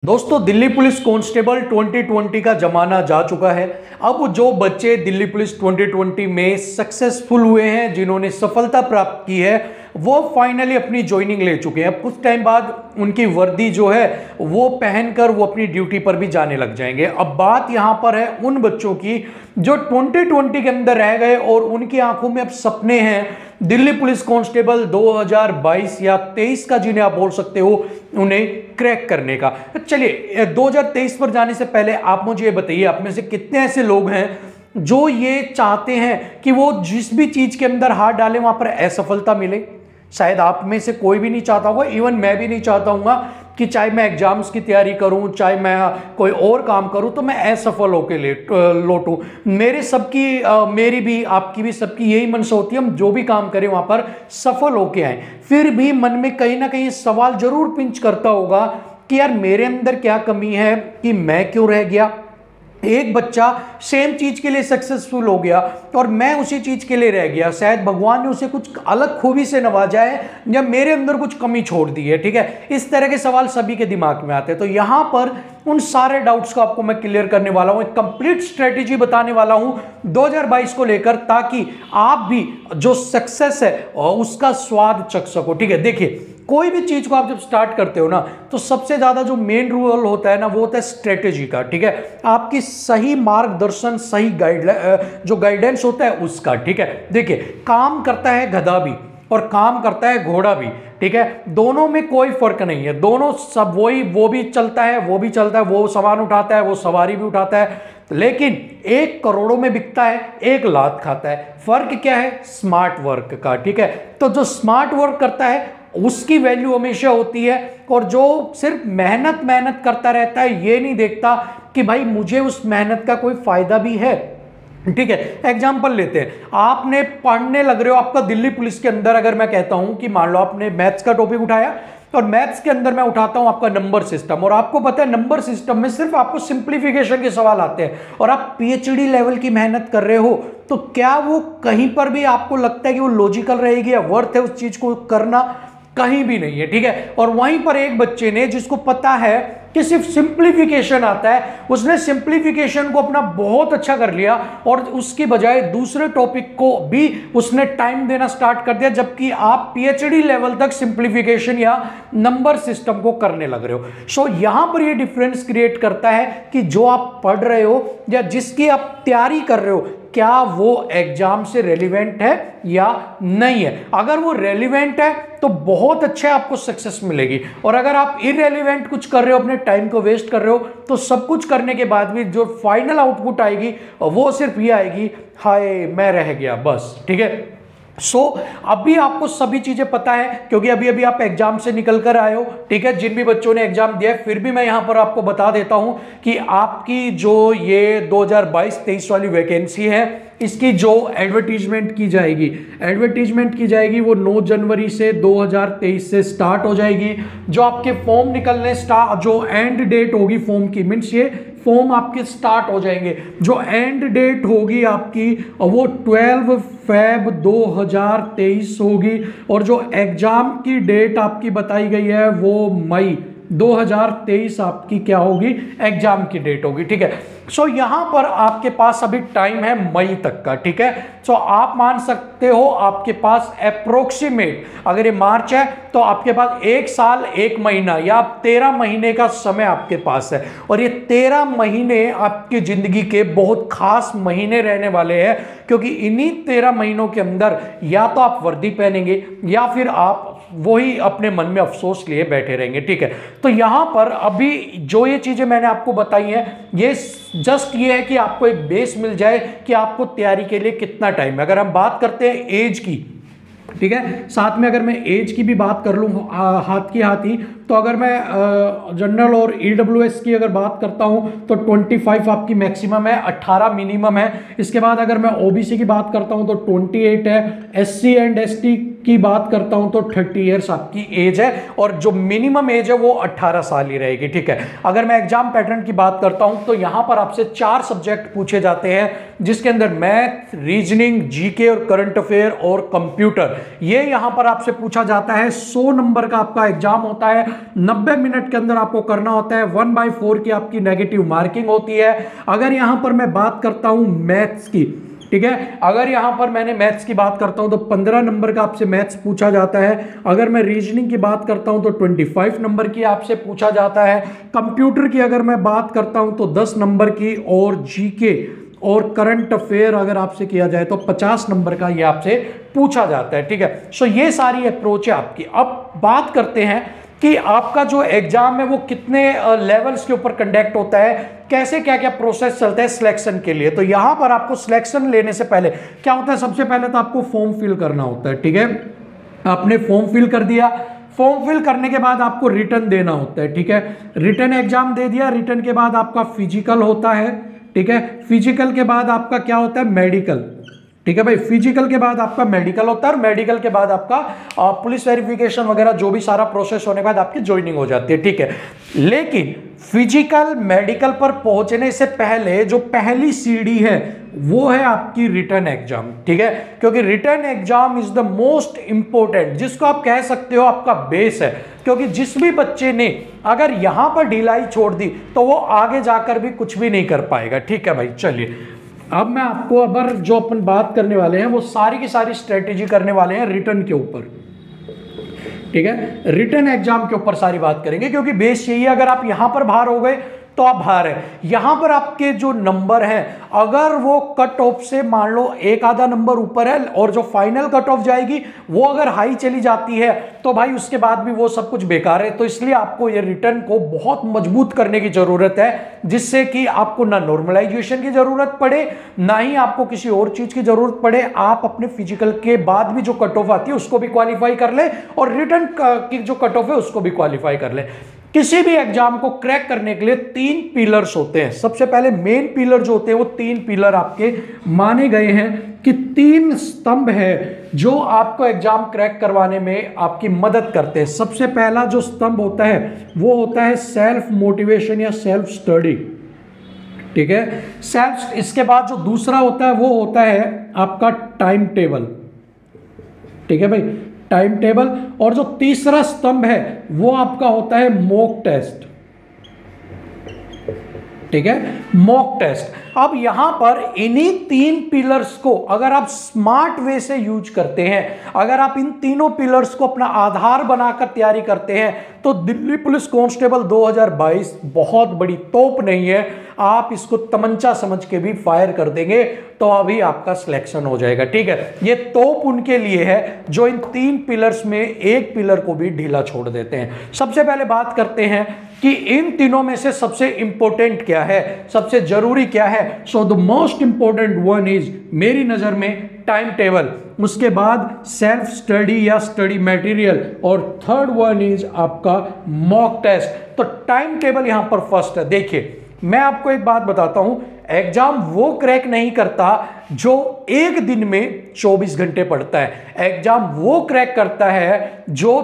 दोस्तों Delhi police constable 2020 का जमाना जा चुका है। अब जो बच्चे दिल्ली पुलिस 2020 में सक्सेसफुल हुए हैं, जिन्होंने सफलता प्राप्त की है, वो फाइनली अपनी ज्वाइनिंग ले चुके हैं। अब कुछ टाइम बाद उनकी वर्दी जो है वो पहनकर वो अपनी ड्यूटी पर भी जाने लग जाएंगे। अब बात यहाँ पर है उन बच्चों की जो 2020 के अंदर रह गए और उनकी आंखों में अब सपने हैं दिल्ली पुलिस कांस्टेबल 2022 या 23 का, जिन्हें आप बोल सकते हो, उन्हें क्रैक करने का। चलिए 2023 पर जाने से पहले आप मुझे ये बताइए, आप में से कितने ऐसे लोग हैं जो ये चाहते हैं कि वो जिस भी चीज के अंदर हाथ डालें वहां पर असफलता मिले। शायद आप में से कोई भी नहीं चाहता होगा, इवन मैं भी नहीं चाहता हूँ कि चाहे मैं एग्जाम्स की तैयारी करूं, चाहे मैं कोई और काम करूं, तो मैं असफल होकर लौटूं। मेरी भी, आपकी भी, सबकी यही मनसा होती है हम जो भी काम करें वहां पर सफल होके आए। फिर भी मन में कहीं ना कहीं सवाल जरूर पिंच करता होगा कि यार मेरे अंदर क्या कमी है कि मैं क्यों रह गया। एक बच्चा सेम चीज के लिए सक्सेसफुल हो गया और मैं उसी चीज के लिए रह गया। शायद भगवान ने उसे कुछ अलग खूबी से नवाजा है या मेरे अंदर कुछ कमी छोड़ दी है। ठीक है, इस तरह के सवाल सभी के दिमाग में आते हैं। तो यहां पर उन सारे डाउट्स को आपको मैं क्लियर करने वाला हूं, एक कंप्लीट स्ट्रेटेजी बताने वाला हूं 2022 को लेकर, ताकि आप भी जो सक्सेस है उसका स्वाद चख सको। ठीक है, देखिए कोई भी चीज को आप जब स्टार्ट करते हो ना, तो सबसे ज्यादा जो मेन रोल होता है ना, वो होता है स्ट्रेटेजी का। ठीक है, आपकी सही मार्गदर्शन, सही जो गाइडेंस होता है उसका। ठीक है, देखिए काम करता है गधा भी और काम करता है घोड़ा भी। ठीक है, दोनों में कोई फर्क नहीं है, दोनों सब वही, वो भी चलता है, वो भी चलता है, वो सामान उठाता है, वो सवारी भी उठाता है, लेकिन एक करोड़ों में बिकता है, एक लात खाता है। फर्क क्या है? स्मार्ट वर्क का। ठीक है, तो जो स्मार्ट वर्क करता है उसकी वैल्यू हमेशा होती है, और जो सिर्फ मेहनत मेहनत करता रहता है, ये नहीं देखता कि भाई मुझे उस मेहनत का कोई फायदा भी है। ठीक है, एग्जाम्पल लेते हैं, आपने पढ़ने लग रहे हो, आपका दिल्ली पुलिस के अंदर अगर मैं कहता हूं कि मान लो आपने मैथ्स का टॉपिक उठाया, और मैथ्स के अंदर मैं उठाता हूं आपका नंबर सिस्टम, और आपको पता है नंबर सिस्टम में सिर्फ आपको सिंप्लीफिकेशन के सवाल आते हैं, और आप पीएचडी लेवल की मेहनत कर रहे हो, तो क्या वो कहीं पर भी आपको लगता है कि वो लॉजिकल रहेगी या वर्थ है उस चीज को करना? कहीं भी नहीं है। ठीक है, और वहीं पर एक बच्चे ने, जिसको पता है कि सिर्फ सिंप्लीफिकेशन आता है, उसने सिंप्लीफिकेशन को अपना बहुत अच्छा कर लिया और उसकी बजाय दूसरे टॉपिक को भी उसने टाइम देना स्टार्ट कर दिया, जबकि आप पीएचडी लेवल तक सिंप्लीफिकेशन या नंबर सिस्टम को करने लग रहे हो। सो यहां पर यह डिफरेंस क्रिएट करता है कि जो आप पढ़ रहे हो या जिसकी आप तैयारी कर रहे हो, क्या वो एग्जाम से रेलिवेंट है या नहीं है। अगर वो रेलिवेंट है तो बहुत अच्छा आपको सक्सेस मिलेगी, और अगर आप इररेलिवेंट कुछ कर रहे हो, अपने टाइम को वेस्ट कर रहे हो, तो सब कुछ करने के बाद भी जो फाइनल आउटपुट आएगी वो सिर्फ ये आएगी, हाय मैं रह गया, बस। ठीक है, सो अभी आपको सभी चीजें पता है, क्योंकि अभी अभी आप एग्जाम से निकल कर आए हो। ठीक है, जिन भी बच्चों ने एग्जाम दिया है, फिर भी मैं यहां पर आपको बता देता हूं कि आपकी जो ये 2022-23 वाली वैकेंसी है, इसकी जो एडवर्टीजमेंट की जाएगी वो 9 जनवरी से 2023 से स्टार्ट हो जाएगी। जो आपके फॉर्म निकलने जो एंड डेट होगी फॉर्म की, मीन्स ये फॉर्म आपके स्टार्ट हो जाएंगे, जो एंड डेट होगी आपकी वो 12 फेब 2023 होगी, और जो एग्जाम की डेट आपकी बताई गई है वो मई 2023 आपकी क्या होगी, एग्जाम की डेट होगी। ठीक है, सो यहां पर आपके पास अभी टाइम है मई तक का। ठीक है, सो आप मान सकते हो आपके पास अप्रोक्सीमेट, अगर ये मार्च है तो आपके पास 1 साल 1 महीना या 13 महीने का समय आपके पास है, और ये 13 महीने आपकी जिंदगी के बहुत खास महीने रहने वाले हैं, क्योंकि इन्हीं 13 महीनों के अंदर या तो आप वर्दी पहनेंगे या फिर आप वही अपने मन में अफसोस लिए बैठे रहेंगे। ठीक है, तो यहां पर अभी जो ये चीजें मैंने आपको बताई हैं, ये जस्ट ये है कि आपको एक बेस मिल जाए कि आपको तैयारी के लिए कितना टाइम है। अगर हम बात करते हैं एज की, ठीक है, साथ में अगर मैं एज की भी बात कर लूँ हाथ की हाथ ही, तो अगर मैं जनरल और ईडब्ल्यूएस की अगर बात करता हूं तो 25 आपकी मैक्सिमम है, 18 मिनिमम है। इसके बाद अगर मैं ओबीसी की बात करता हूं तो 28 है, एससी एंड एसटी की बात करता हूं तो 30 ईयर्स आपकी एज है, और जो मिनिमम एज है वो 18 साल ही रहेगी। ठीक है, अगर मैं एग्जाम पैटर्न की बात करता हूं तो यहां पर आपसे 4 सब्जेक्ट पूछे जाते हैं, जिसके अंदर मैथ, रीजनिंग, जीके और करंट अफेयर और कंप्यूटर, ये यहां पर आपसे पूछा जाता है। 100 नंबर का आपका एग्जाम होता है, 90 मिनट के अंदर आपको करना होता है। 1/4 की आपकी नेगेटिव मार्किंग होती है। अगर यहां पर मैं बात करता हूं मैथ्स की, ठीक है, अगर यहां पर मैंने मैथ्स की बात करता हूं तो 15 नंबर का आपसे मैथ्स पूछा जाता है। अगर मैं रीजनिंग की बात करता हूं तो 25 नंबर की आपसे पूछा जाता है। कंप्यूटर की अगर मैं बात करता हूं तो 10 नंबर की, और जीके और करंट अफेयर अगर आपसे किया जाए तो 50 नंबर का ये आपसे पूछा जाता है, ठीक है। सो ये सारी अप्रोच है आपकी। अब बात करते हैं कि आपका जो एग्जाम है वो कितने लेवल्स के ऊपर कंडक्ट होता है, कैसे क्या क्या प्रोसेस चलता है सिलेक्शन के लिए। तो यहां पर आपको सिलेक्शन लेने से पहले क्या होता है, सबसे पहले तो आपको फॉर्म फिल करना होता है, ठीक है। आपने फॉर्म फिल कर दिया, फॉर्म फिल करने के बाद आपको रिटर्न देना होता है, ठीक है। रिटर्न एग्जाम दे दिया, रिटर्न के बाद आपका फिजिकल होता है, ठीक है। फिजिकल के बाद आपका क्या होता है, मेडिकल, ठीक है भाई। फिजिकल के बाद आपका मेडिकल होता है, और मेडिकल के बाद आपका पुलिस वेरिफिकेशन वगैरह जो भी सारा प्रोसेस होने के बाद आपकी ज्वाइनिंग हो जाती है, ठीक है। लेकिन फिजिकल मेडिकल पर पहुंचने से पहले जो पहली सीढ़ी है वो है आपकी रिटर्न एग्जाम, ठीक है। क्योंकि return exam is the most important, जिसको आप कह सकते हो आपका बेस है। क्योंकि जिस भी बच्चे ने अगर यहां पर ढिलाई छोड़ दी तो वो आगे जाकर भी कुछ भी नहीं कर पाएगा, ठीक है भाई। चलिए अब मैं आपको अगर जो अपन बात करने वाले हैं वो सारी की सारी स्ट्रेटेजी करने वाले हैं रिटर्न के ऊपर, ठीक है। रिटर्न एग्जाम के ऊपर सारी बात करेंगे, क्योंकि बेस यही है, अगर आप यहां पर बाहर हो गए तो आप बाहर है। यहां पर आपके जो नंबर हैं अगर वो कट ऑफ से मान लो एक आधा नंबर ऊपर है, और जो फाइनल कट ऑफ जाएगी वो अगर हाई चली जाती है तो भाई उसके बाद भी वो सब कुछ बेकार है। तो इसलिए आपको ये रिटर्न को बहुत मजबूत करने की जरूरत है, जिससे कि आपको ना नॉर्मलाइजेशन की जरूरत पड़े, ना ही आपको किसी और चीज की जरूरत पड़े। आप अपने फिजिकल के बाद भी जो कट ऑफ आती है उसको भी क्वालिफाई कर ले, और रिटर्न की जो कट ऑफ है उसको भी क्वालिफाई कर ले। किसी भी एग्जाम को क्रैक करने के लिए 3 पिलर्स होते हैं। सबसे पहले मेन पिलर जो होते हैं वो 3 पिलर आपके माने गए हैं कि 3 स्तंभ है जो आपको एग्जाम क्रैक करवाने में आपकी मदद करते हैं। सबसे पहला जो स्तंभ होता है वो होता है सेल्फ मोटिवेशन या सेल्फ स्टडी, ठीक है। सेल्फ, इसके बाद जो दूसरा होता है वो होता है आपका टाइम टेबल, ठीक है भाई, टाइम टेबल। और जो तीसरा स्तंभ है वो आपका होता है मॉक टेस्ट, ठीक है, मॉक टेस्ट। अब यहां पर इन्हीं 3 पिलर्स को अगर आप स्मार्ट वे से यूज करते हैं, अगर आप इन तीनों पिलर्स को अपना आधार बनाकर तैयारी करते हैं, तो दिल्ली पुलिस कांस्टेबल 2022 बहुत बड़ी तोप नहीं है। आप इसको तमंचा समझ के भी फायर कर देंगे तो अभी आपका सिलेक्शन हो जाएगा, ठीक है। ये तोप उनके लिए है जो इन 3 पिलर्स में एक पिलर को भी ढीला छोड़ देते हैं। सबसे पहले बात करते हैं कि इन तीनों में से सबसे इंपॉर्टेंट क्या है, सबसे जरूरी क्या है। So the most important one is मेरी नजर में टाइम टेबल, उसके बाद सेल्फ स्टडी या स्टडी मटेरियल, और थर्ड वन इज आपका मॉक टेस्ट। तो टाइम टेबल यहां पर फर्स्ट है। देखिए मैं आपको एक बात बताता हूं, एग्जाम वो क्रैक नहीं करता जो एक दिन में 24 घंटे पढ़ता है। एग्जाम वो क्रैक करता है जो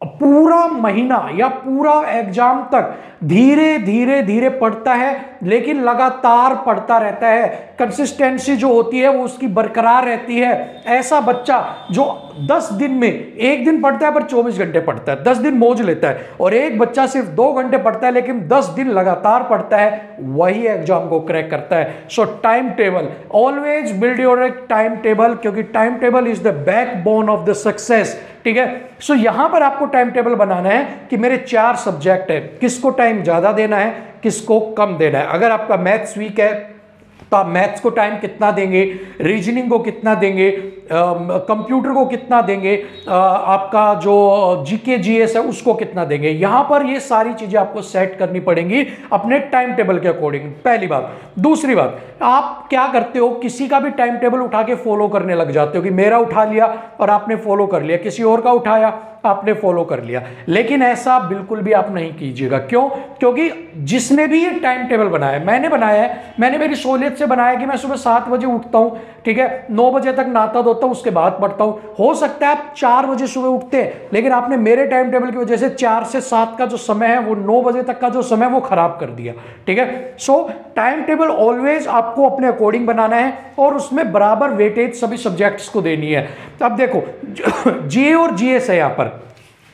पूरा महीना या पूरा एग्जाम तक धीरे धीरे धीरे पढ़ता है, लेकिन लगातार पढ़ता रहता है। कंसिस्टेंसी जो होती है वो उसकी बरकरार रहती है। ऐसा बच्चा जो 10 दिन में एक दिन पढ़ता है पर 24 घंटे पढ़ता है, 10 दिन मौज लेता है, और एक बच्चा सिर्फ 2 घंटे पढ़ता है लेकिन 10 दिन लगातार पढ़ता है, वही एग्जाम को क्रैक करता है। So time table, always build your time table, क्योंकि time table is the backbone of the success, ठीक है। सो यहां पर आपको टाइम टेबल बनाना है कि मेरे 4 सब्जेक्ट है, किसको टाइम ज्यादा देना है, किसको कम देना है। अगर आपका मैथ्स वीक है तो आप मैथ्स को टाइम कितना देंगे, रीजनिंग को कितना देंगे, कंप्यूटर को कितना देंगे, आपका जो जीके जीएस है उसको कितना देंगे। यहां पर ये सारी चीजें आपको सेट करनी पड़ेंगी अपने टाइम टेबल के अकॉर्डिंग, पहली बात। दूसरी बात, आप क्या करते हो, किसी का भी टाइम टेबल उठा के फॉलो करने लग जाते हो कि मेरा उठा लिया और आपने फॉलो कर लिया, किसी और का उठाया आपने फॉलो कर लिया। लेकिन ऐसा बिल्कुल भी आप नहीं कीजिएगा। क्यों? क्योंकि जिसने भी ये टाइम टेबल बनाया, मैंने बनाया है, मैंने मेरी सहूलियत से बनाया कि मैं सुबह 7 बजे उठता हूं, ठीक है, 9 बजे तक नहाता धोता हूं, उसके बाद पढ़ता हूं। हो सकता है आप 4 बजे सुबह उठते हैं, लेकिन आपने मेरे टाइम टेबल की वजह से 4 से 7 का जो समय है वो 9 बजे तक का जो समय वो खराब कर दिया, ठीक है। सो टाइम टेबल ऑलवेज आपको अपने अकॉर्डिंग बनाना है और उसमें बराबर वेटेज सभी सब्जेक्ट्स को देनी है। अब देखो जीए और जीएस है, यहां पर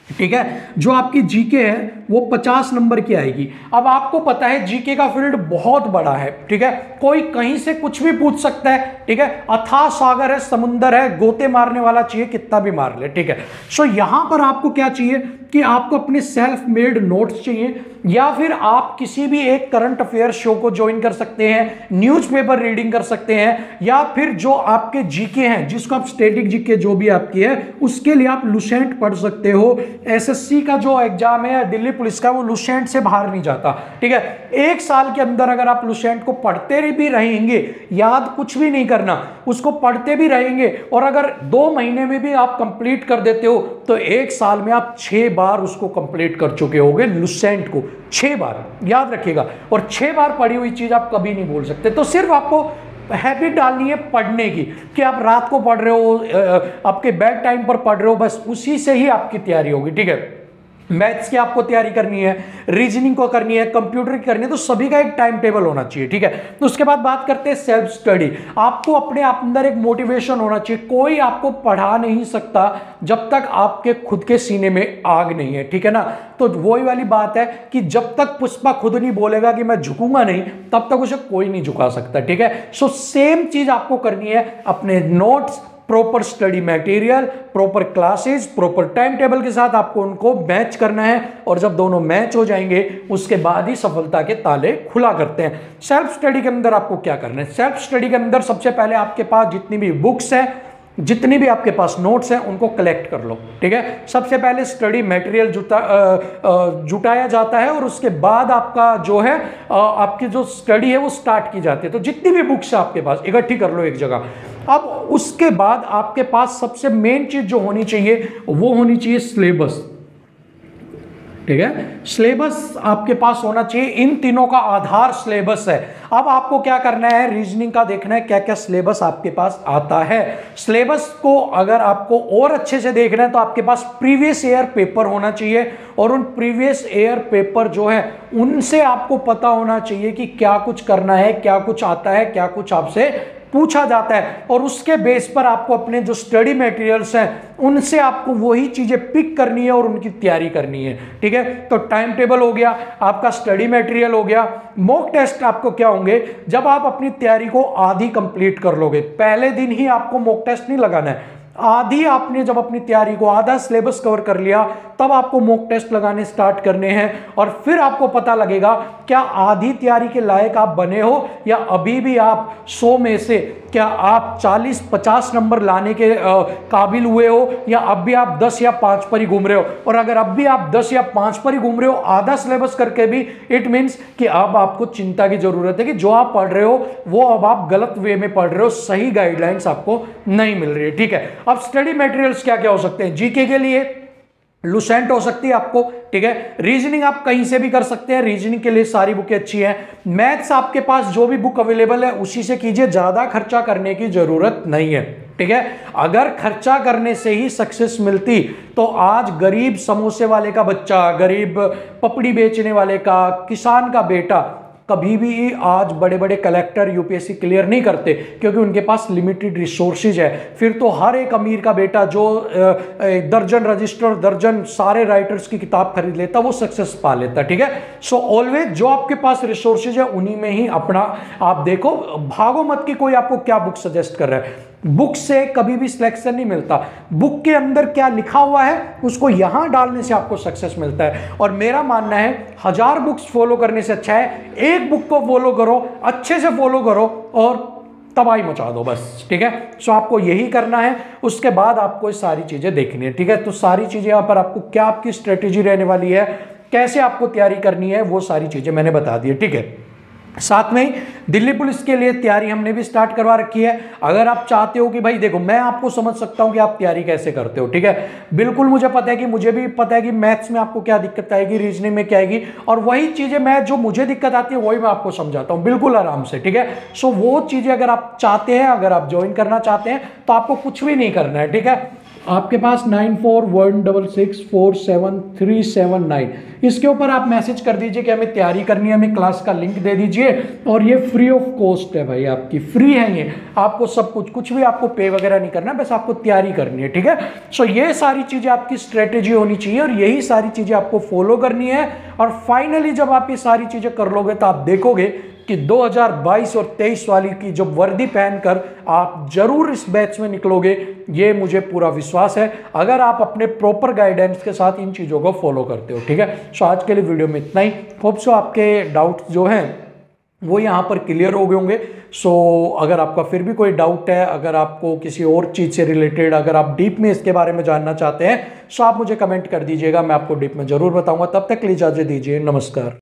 ठीक है। जो आपकी जीके है वो 50 नंबर की आएगी। अब आपको पता है जीके का फील्ड बहुत बड़ा है, ठीक है, कोई कहीं से कुछ भी पूछ सकता है, ठीक है, अथाह सागर है, समुंदर है, गोते मारने वाला चाहिए कितना भी मार ले, ठीक है। सो यहां पर आपको क्या चाहिए कि आपको अपने सेल्फ मेड नोट्स चाहिए, या फिर आप किसी भी एक करंट अफेयर शो को ज्वाइन कर सकते हैं, न्यूज़पेपर रीडिंग कर सकते हैं, या फिर जो आपके जीके हैं जिसको आप स्टैटिक जीके जो भी आपकी है उसके लिए आप लुसेंट पढ़ सकते हो। एसएससी का जो एग्जाम है दिल्ली पुलिस का वो लुसेंट से बाहर नहीं जाता, ठीक है। एक साल के अंदर अगर आप लुसेंट को पढ़ते भी रहेंगे, याद कुछ भी नहीं करना, उसको पढ़ते भी रहेंगे, और अगर 2 महीने में भी आप कंप्लीट कर देते हो तो एक साल में आप 6 बार उसको कंप्लीट कर चुके होगे, लुसेंट को 6 बार, याद रखिएगा। और 6 बार पढ़ी हुई चीज आप कभी नहीं भूल सकते। तो सिर्फ आपको हैबिट डालनी है पढ़ने की, कि आप रात को पढ़ रहे हो, आपके बेड टाइम पर पढ़ रहे हो, बस उसी से ही आपकी तैयारी होगी, ठीक है। मैथ्स की आपको तैयारी करनी है, रीजनिंग को करनी है, कंप्यूटर की करनी है, तो सभी का एक टाइम टेबल होना चाहिए, ठीक है। तो उसके बाद बात करते हैं सेल्फ स्टडी। आपको अपने अंदर एक मोटिवेशन होना चाहिए। कोई आपको पढ़ा नहीं सकता जब तक आपके खुद के सीने में आग नहीं है, ठीक है ना। तो वही वाली बात है कि जब तक पुष्पा खुद नहीं बोलेगा कि मैं झुकूंगा नहीं, तब तक उसे कोई नहीं झुका सकता, ठीक है। सो सेम चीज आपको करनी है, अपने notes, proper study material, proper classes, proper time table के साथ आपको उनको मैच करना है, और जब दोनों मैच हो जाएंगे उसके बाद ही सफलता के ताले खुला करते हैं। सेल्फ स्टडी के अंदर आपको क्या करना है? सेल्फ स्टडी के अंदर सबसे पहले आपके पास जितनी भी बुक्स हैं, जितनी भी आपके पास नोट्स हैं, उनको कलेक्ट कर लो, ठीक है। सबसे पहले स्टडी मटेरियल जुटाया जाता है, और उसके बाद आपका जो है आपकी जो स्टडी है वो स्टार्ट की जाती है। तो जितनी भी बुक्स है आपके पास इकट्ठी कर लो एक जगह। अब उसके बाद आपके पास सबसे मेन चीज जो होनी चाहिए वो होनी चाहिए सिलेबस, ठीक है। सिलेबस आपके पास होना चाहिए, इन तीनों का आधार सिलेबस है। अब आपको क्या करना है, रीजनिंग का देखना है क्या क्या सिलेबस आपके पास आता है। सिलेबस को अगर आपको और अच्छे से देखना है तो आपके पास प्रीवियस ईयर पेपर होना चाहिए, और उन प्रीवियस ईयर पेपर जो है उनसे आपको पता होना चाहिए कि क्या कुछ करना है, क्या कुछ आता है, क्या कुछ आपसे पूछा जाता है, और उसके बेस पर आपको अपने जो स्टडी मटेरियल्स हैं उनसे आपको वही चीजें पिक करनी है और उनकी तैयारी करनी है, ठीक है। तो टाइम टेबल हो गया, आपका स्टडी मटेरियल हो गया। मॉक टेस्ट आपको क्या होंगे, जब आप अपनी तैयारी को आधी कंप्लीट कर लोगे, पहले दिन ही आपको मॉक टेस्ट नहीं लगाना है, आधी आपने जब अपनी तैयारी को आधा सिलेबस कवर कर लिया तब आपको मॉक टेस्ट लगाने स्टार्ट करने हैं, और फिर आपको पता लगेगा क्या आधी तैयारी के लायक आप बने हो, या अभी भी आप 100 में से क्या आप 40-50 नंबर लाने के काबिल हुए हो, या अब भी आप 10 या 5 पर ही घूम रहे हो। और अगर अब भी आप 10 या 5 पर ही घूम रहे हो आधा सिलेबस करके भी, इट मीन्स कि अब आपको चिंता की जरूरत है कि जो आप पढ़ रहे हो वो अब आप गलत वे में पढ़ रहे हो, सही गाइडलाइंस आपको नहीं मिल रही है, ठीक है। अब स्टडी मटेरियल्स क्या क्या हो सकते हैं? जीके के लिए लुसेंट हो सकती है आपको, ठीक है। रीजनिंग आप कहीं से भी कर सकते हैं, रीजनिंग के लिए सारी बुकें अच्छी हैं। मैथ्स आपके पास जो भी बुक अवेलेबल है उसी से कीजिए, ज्यादा खर्चा करने की जरूरत नहीं है, ठीक है। अगर खर्चा करने से ही सक्सेस मिलती तो आज गरीब समोसे वाले का बच्चा, गरीब पपड़ी बेचने वाले का, किसान का बेटा कभी भी आज बड़े बड़े कलेक्टर यूपीएससी क्लियर नहीं करते, क्योंकि उनके पास लिमिटेड रिसोर्सेज है। फिर तो हर एक अमीर का बेटा जो दर्जन रजिस्टर, दर्जन सारे राइटर्स की किताब खरीद लेता, वो सक्सेस पा लेता, ठीक है। सो ऑलवेज जो आपके पास रिसोर्सेज है उन्हीं में ही अपना आप देखो, भागो मत कि कोई आपको क्या बुक सजेस्ट कर रहा है। बुक से कभी भी सिलेक्शन नहीं मिलता, बुक के अंदर क्या लिखा हुआ है उसको यहां डालने से आपको सक्सेस मिलता है। और मेरा मानना है 1000 बुक्स फॉलो करने से अच्छा है एक बुक को फॉलो करो, अच्छे से फॉलो करो और तबाही मचा दो बस, ठीक है। सो आपको यही करना है, उसके बाद आपको ये सारी चीजें देखनी है, ठीक है। तो सारी चीजें यहां पर आपको क्या आपकी स्ट्रेटेजी रहने वाली है, कैसे आपको तैयारी करनी है, वो सारी चीजें मैंने बता दी है, ठीक है। साथ में ही दिल्ली पुलिस के लिए तैयारी हमने भी स्टार्ट करवा रखी है। अगर आप चाहते हो कि भाई देखो मैं आपको समझ सकता हूं कि आप तैयारी कैसे करते हो, ठीक है। बिल्कुल मुझे पता है कि मुझे भी पता है कि मैथ्स में आपको क्या दिक्कत आएगी, रीजनिंग में क्या आएगी, और वही चीजें मैं जो मुझे दिक्कत आती है वही मैं आपको समझाता हूं बिल्कुल आराम से, ठीक है। सो वो चीजें अगर आप चाहते हैं, अगर आप ज्वाइन करना चाहते हैं तो आपको कुछ भी नहीं करना है, ठीक है। आपके पास 9416647379 इसके ऊपर आप मैसेज कर दीजिए कि हमें तैयारी करनी है, हमें क्लास का लिंक दे दीजिए। और ये फ्री ऑफ कॉस्ट है भाई, आपकी फ्री है ये, आपको सब कुछ भी आपको पे वगैरह नहीं करना, बस आपको तैयारी करनी है, ठीक है। सो ये सारी चीजें आपकी स्ट्रेटेजी होनी चाहिए और यही सारी चीजें आपको फॉलो करनी है। और फाइनली जब आप ये सारी चीजें कर लोगे तो आप देखोगे कि 2022 और 23 वाली की जो वर्दी पहनकर आप जरूर इस बैच में निकलोगे, ये मुझे पूरा विश्वास है, अगर आप अपने प्रॉपर गाइडेंस के साथ इन चीज़ों को फॉलो करते हो, ठीक है। सो आज के लिए वीडियो में इतना ही। होप सो आपके डाउट्स जो हैं वो यहाँ पर क्लियर हो गए होंगे। सो अगर आपका फिर भी कोई डाउट है, अगर आपको किसी और चीज़ से रिलेटेड, अगर आप डीप में इसके बारे में जानना चाहते हैं, सो आप मुझे कमेंट कर दीजिएगा, मैं आपको डीप में जरूर बताऊंगा। तब तक के लिए इजाजत दीजिए, नमस्कार।